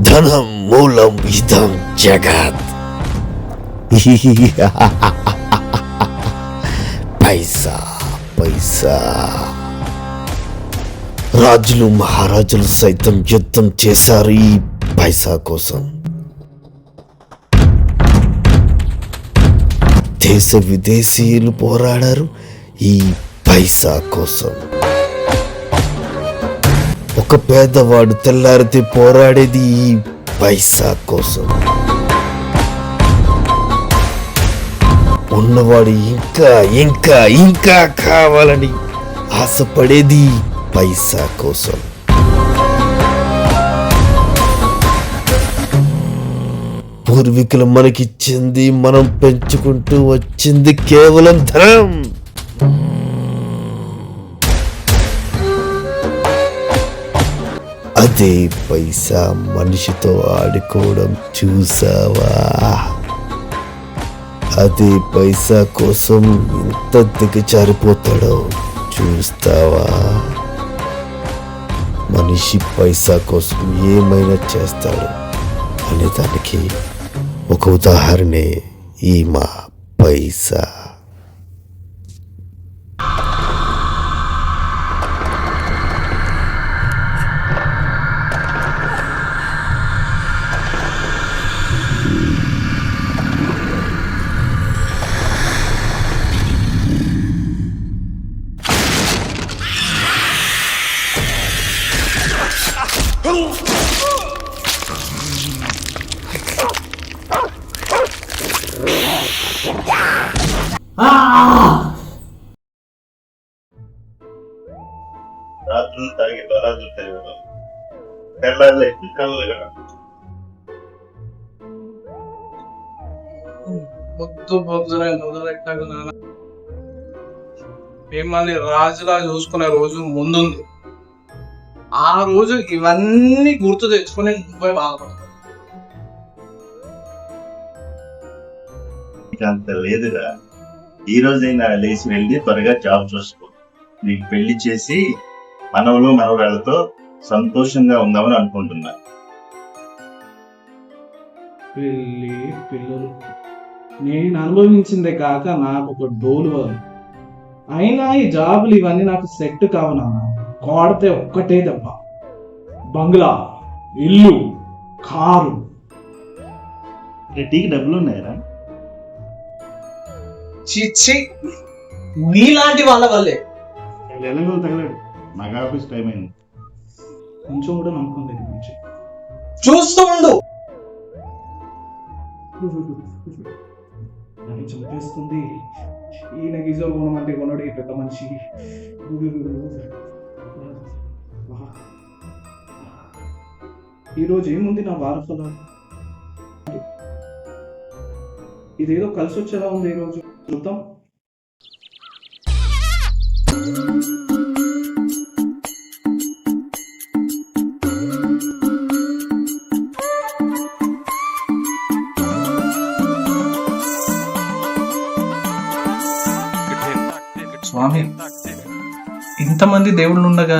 ధనం మూలం ఇదం జగత్. పైసా పైసా. రాజులు మహారాజులు సైతం యుద్ధం చేశారు ఈ పైసా కోసం. దేశ విదేశీయులు పోరాడారు ఈ పైసా కోసం. ఒక పేదవాడు తెల్లారితే పోరాడేది ఈ పైసా కోసం. ఉన్నవాడు ఇంకా ఇంకా ఇంకా కావాలని ఆశపడేది పైసా కోసం. పూర్వీకులు మనకిచ్చింది, మనం పెంచుకుంటూ వచ్చింది కేవలం ధనం. అదే పైసా మనిషితో ఆడుకోవడం చూసావా? అదే పైసా కోసం ఎంత దిగజారిపోతాడో చూస్తావా? మనిషి పైసా కోసం ఏమైనా చేస్తాడు అనే దానికి ఒక ఉదాహరణే ఈ మా పైసా. రాత్రులు తాగి బలాలు తెలియడం, తెల్లారి కళ్ళు పొద్దు పొద్దున మొదలెట్టాక మిమ్మల్ని రాజులా చూసుకునే రోజు ముందుంది. ఆ రోజు ఇవన్నీ గుర్తు తెచ్చుకుని పోయి బాధపడతాం. అంత లేదురా. ఈ రోజైనా లేచి వెళ్ళి త్వరగా జాబ్ చూసుకో. నీకు పెళ్లి చేసి మనవలు మనవరాలతో సంతోషంగా ఉందామని అనుకుంటున్నా. పెళ్ళి పిల్లలు నేను అనుభవించిందే కాక నాకు ఒక డోలు వాళ్ళు. అయినా ఈ జాబులు ఇవన్నీ నాకు సెట్ కావునా. కోడితే ఒక్కటే దెబ్బ. బంగ్లా, ఇల్లు, కారు. టీకి డబ్బులు ఉన్నాయరా? చిచ్చి, నీలాంటి వాళ్ళ వల్లే. ఎలాగో తగలాడు. నాకు ఆఫీస్ టైం అయింది. కొంచెం కూడా నమ్మకం లేదు. మంచి చూస్తూ ఉండు. నన్ను చంపేస్తుంది. ఈయన గీజర్ కొనమంటే కొనడు ఈ పెద్ద మనిషి. ఈరోజు ఏముంది నా వారఫలం? ఇదేదో కలిసి వచ్చేలా ఉంది. ఈరోజు చూద్దాం. స్వామి, ఇంతమంది దేవుళ్ళు ఉండగా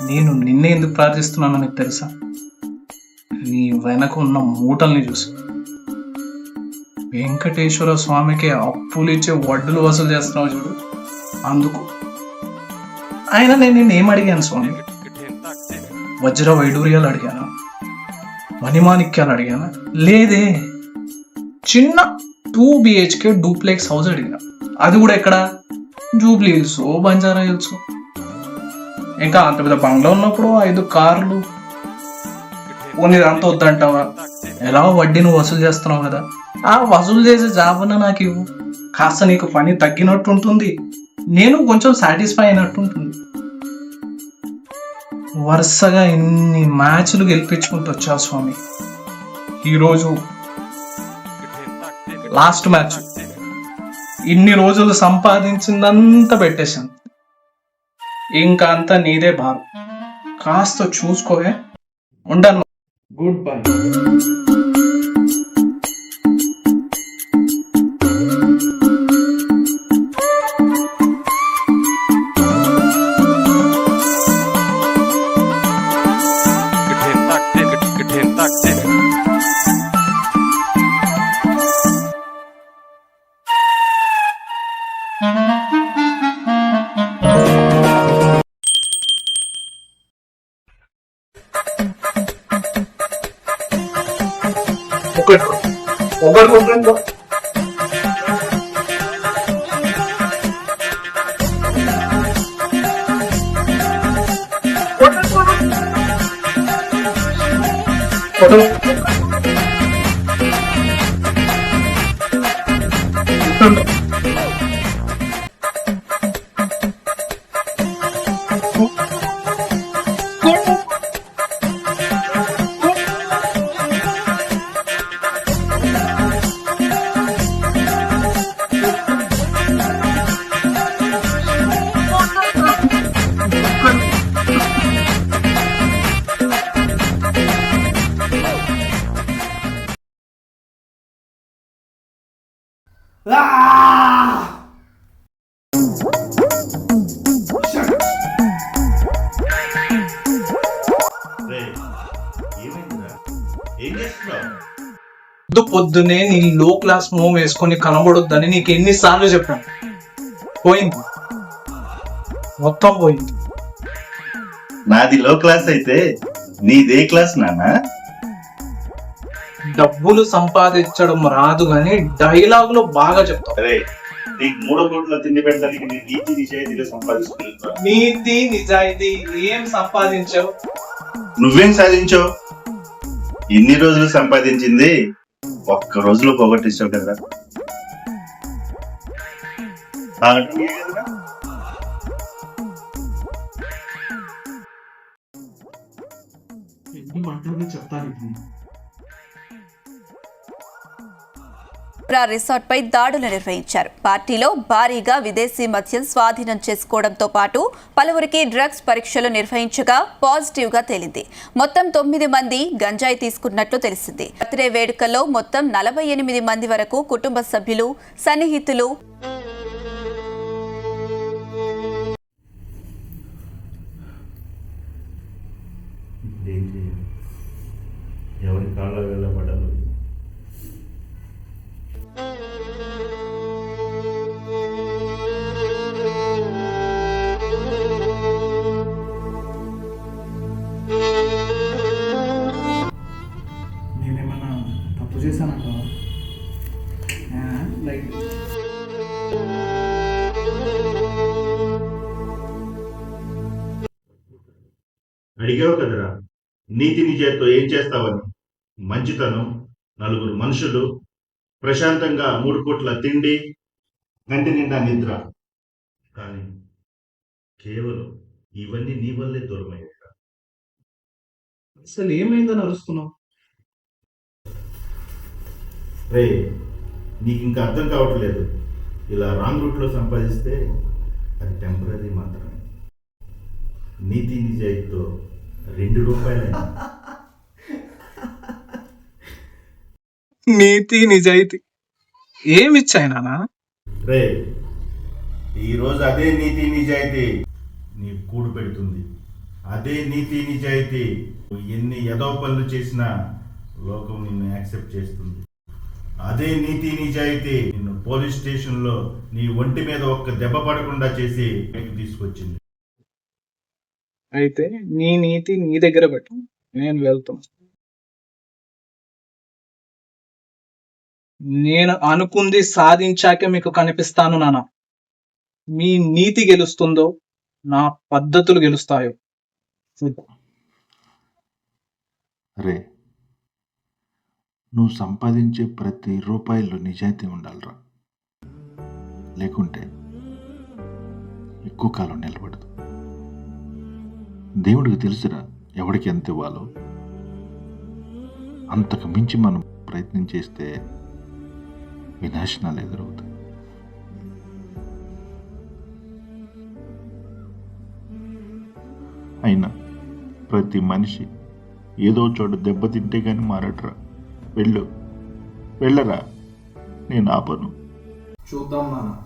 నేను నిన్నే ఎందుకు ప్రార్థిస్తున్నానో నీకు తెలుసా? నీ వెనక ఉన్న మూటల్ని చూసి. వెంకటేశ్వర స్వామికి అప్పులు ఇచ్చే వడ్డులు వసూలు చేస్తున్నావు చూడు, అందుకు. ఆయన నేను నిన్ను ఏం అడిగాను స్వామి? వజ్ర వైడూర్యాలు అడిగానా? మణిమాణిక్యాలు అడిగానా? లేదే. చిన్న 2 BHK డూప్లెక్స్ హౌస్ అడిగినా. అది కూడా ఎక్కడ? Jubilee hills, Banjara hills. ఇంకా అంత పెద్ద బంగ్లా ఉన్నప్పుడు 5 కార్లు. నీదంతా వద్దంటావా? ఎలా వడ్డీ నువ్వు వసూలు చేస్తున్నావు కదా, ఆ వసూలు చేసే జాబ్ అన్నా నాకు ఇవ్వు. కాస్త నీకు పని తగ్గినట్టు ఉంటుంది, నేను కొంచెం సాటిస్ఫై అయినట్టు ఉంటుంది. వరుసగా ఎన్ని మ్యాచ్లు గెలిపించుకుంటూ వచ్చావు స్వామి. ఈరోజు లాస్ట్ మ్యాచ్. ఇన్ని రోజులు సంపాదించిందంతా పెట్టేశాను. ఇంకా అంతా నీదే భారం. కాస్త చూసుకోవే. ఉండను. Good bye. ఒకటి పొద్దునే నీ లో క్లాస్ మూవ్ వేసుకొని కనబడొద్దని నీకు ఎన్నిసార్లు చెప్పాను. పోయింది, మొత్తం పోయింది. నాది లో క్లాస్ అయితే నీదే క్లాస్ నాన్న. డబ్బులు సంపాదించడం రాదు కానీ డైలాగులు బాగా చెప్తావు. అరే నీకు 3 కోట్ల తిండి పెట్టడానికి నీ నీతి నిజాయితీగా సంపాదించుకుంటా. నీతి నిజాయితీ ఏం సంపాదించావు? నువ్వేం సాధించావు? ఇన్ని రోజులు సంపాదించింది ఒక్క రోజులో పోగొట్టించావు కదా. చెప్తాను. రిసార్ట్ పై దాడులు నిర్వహించారు. పార్టీలో భారీగా విదేశీ మద్యం స్వాధీనం చేసుకోవడంతో పాటు పలువురికి డ్రగ్స్ పరీక్షలు నిర్వహించగా పాజిటివ్ గా తేలింది. మొత్తం 9 మంది గంజాయి తీసుకున్నట్లు తెలిసింది. బర్త్డే వేడుకల్లో మొత్తం 48 మంది వరకు కుటుంబ సభ్యులు, సన్నిహితులు ఎవరి కాళ్ళ వెళ్ళబడ్డారు. నేనేమన్నా తప్పు చేశానంట? అడిగావు కదరా నీతి నిజాయితీతో ఏం చేస్తావని. మంచితనం, 4 మనుషులు, ప్రశాంతంగా 3 కోట్ల తిండి, కంటి నిండా నిద్ర. కానీ కేవలం ఇవన్నీ నీ వల్లే దూరమయ్యాయి. అసలు ఏమైందని అరుస్తున్నావు? రే నీకు ఇంకా అర్థం కావట్లేదు. ఇలా రాంగ్ రూట్లో సంపాదిస్తే అది టెంపరీ మాత్రమే. నీతి నిజాయితీతో 2 రూపాయలైనా. నీతి నిజాయితీ ఏమిచ్చాయి నాన్న? రే ఈరోజు అదే నీతి నిజాయితీ నీ కూడు పెడుతుంది. అదే నీతి నిజాయితీ నువ్వు ఎన్ని ఎదవ పనులు చేసినా లోకం నిన్ను యాక్సెప్ట్ చేస్తుంది. అదే నీతి నిజాయితీ నిన్ను పోలీస్ స్టేషన్లో నీ ఒంటి మీద ఒక్క దెబ్బ పడకుండా చేసి తీసుకొచ్చింది. అయితే నీ నీతి నీ దగ్గర పెట్టు, నేను వెళ్తాను. నేను అనుకుంది సాధించాకే మీకు కనిపిస్తాను నాన్న. మీ నీతి గెలుస్తుందో నా పద్ధతులు గెలుస్తాయో. రే నువ్వు సంపాదించే ప్రతి రూపాయిలో నిజాయితీ ఉండాలిరా, లేకుంటే ఎక్కువ కాలం నిలబడదు. దేవుడికి తెలుసురా ఎవరికి ఎంత ఇవ్వాలో. అంతకు మించి మనం ప్రయత్నం చేస్తే వినాశనాలు ఎదురవుతాయి. అయినా ప్రతి మనిషి ఏదో చోట దెబ్బతింటే కానీ మారట్రా. వెళ్ళరా, నేను ఆపను. చూద్దాం నాన్న.